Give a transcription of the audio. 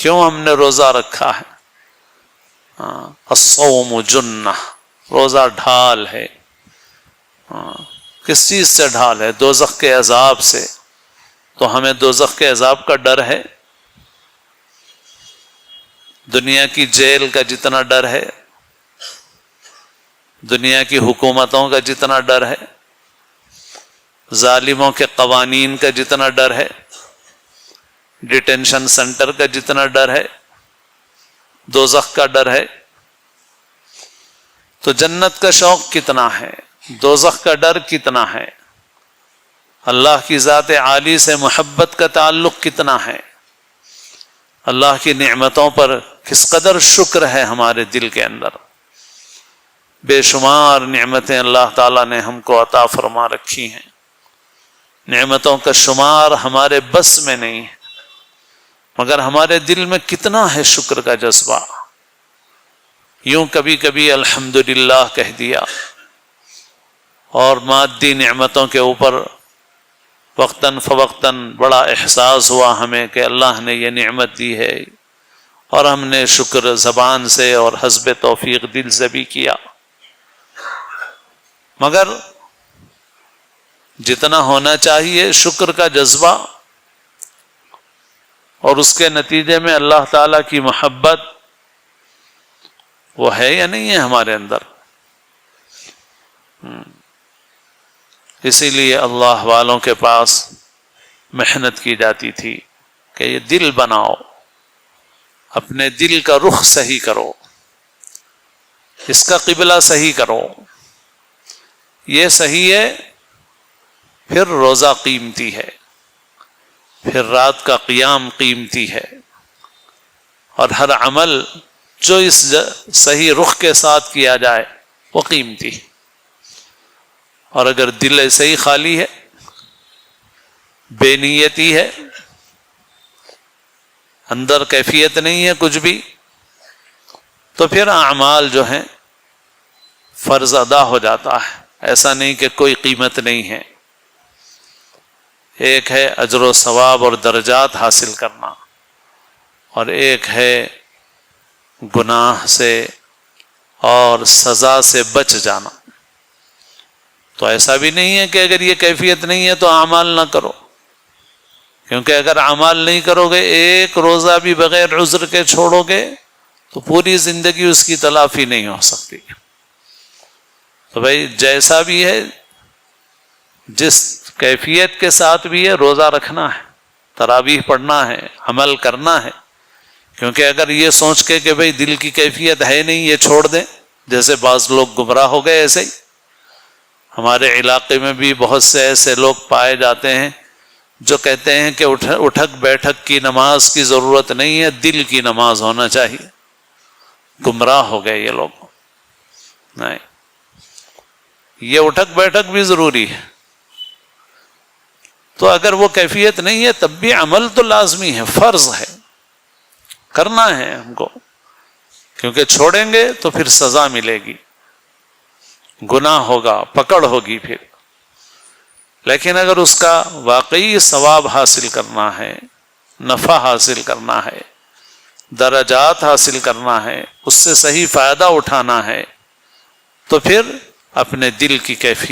کیوں ہم نے روزہ رکھا ہے؟ الصوم جنہ، روزہ ڈھال ہے۔ کس چیز سے ڈھال ہے؟ دوزخ کے عذاب سے۔ تو ہمیں دوزخ کے عذاب کا ڈر ہے؟ دنیا کی جیل کا جتنا ڈر ہے، دنیا کی حکومتوں کا جتنا ڈر ہے، ظالموں کے قوانین کا جتنا ڈر ہے، ڈیٹینشن سینٹر کا جتنا ڈر ہے، دوزخ کا ڈر ہے، تو جنت کا شوق کتنا ہے، دوزخ کا ڈر کتنا ہے، اللہ کی ذات عالی سے محبت کا تعلق کتنا ہے، اللہ کی نعمتوں پر کس قدر شکر ہے ہمارے دل کے اندر۔ بے شمار نعمتیں اللہ تعالیٰ نے ہم کو عطا فرما رکھی ہیں، نعمتوں کا شمار ہمارے بس میں نہیں ہے، مگر ہمارے دل میں کتنا ہے شکر کا جذبہ۔ یوں کبھی کبھی الحمدللہ کہہ دیا، اور مادی نعمتوں کے اوپر وقتاً فوقتاً بڑا احساس ہوا ہمیں کہ اللہ نے یہ نعمت دی ہے، اور ہم نے شکر زبان سے اور حسب توفیق دل سے بھی کیا، مگر جتنا ہونا چاہیے شکر کا جذبہ اور اس کے نتیجے میں اللہ تعالیٰ کی محبت، وہ ہے یا نہیں ہے ہمارے اندر؟ اسی لیے اللہ والوں کے پاس محنت کی جاتی تھی کہ یہ دل بناؤ، اپنے دل کا رخ صحیح کرو، اس کا قبلہ صحیح کرو، یہ صحیح ہے، پھر روزہ قیمتی ہے، پھر رات کا قیام قیمتی ہے، اور ہر عمل جو اس صحیح رخ کے ساتھ کیا جائے وہ قیمتی ہے۔ اور اگر دل ایسے ہی خالی ہے، بے نیتی ہے، اندر کیفیت نہیں ہے کچھ بھی، تو پھر اعمال جو ہیں فرض ادا ہو جاتا ہے، ایسا نہیں کہ کوئی قیمت نہیں ہے۔ ایک ہے اجر و ثواب اور درجات حاصل کرنا، اور ایک ہے گناہ سے اور سزا سے بچ جانا۔ تو ایسا بھی نہیں ہے کہ اگر یہ کیفیت نہیں ہے تو اعمال نہ کرو، کیونکہ اگر اعمال نہیں کرو گے، ایک روزہ بھی بغیر عذر کے چھوڑو گے تو پوری زندگی اس کی تلافی نہیں ہو سکتی۔ تو بھائی جیسا بھی ہے، جس کیفیت کے ساتھ بھی ہے، روزہ رکھنا ہے، تراویح پڑھنا ہے، عمل کرنا ہے، کیونکہ اگر یہ سوچ کے کہ بھائی دل کی کیفیت ہے نہیں، یہ چھوڑ دیں، جیسے بعض لوگ گمراہ ہو گئے، ایسے ہی ہمارے علاقے میں بھی بہت سے ایسے لوگ پائے جاتے ہیں جو کہتے ہیں کہ اٹھک بیٹھک کی نماز کی ضرورت نہیں ہے، دل کی نماز ہونا چاہیے۔ گمراہ ہو گئے یہ لوگ۔ نہیں، یہ اٹھک بیٹھک بھی ضروری ہے، تو اگر وہ کیفیت نہیں ہے تب بھی عمل تو لازمی ہے، فرض ہے، کرنا ہے ہم کو، کیونکہ چھوڑیں گے تو پھر سزا ملے گی، گناہ ہوگا، پکڑ ہوگی پھر۔ لیکن اگر اس کا واقعی ثواب حاصل کرنا ہے، نفع حاصل کرنا ہے، درجات حاصل کرنا ہے، اس سے صحیح فائدہ اٹھانا ہے، تو پھر اپنے دل کی کیفیت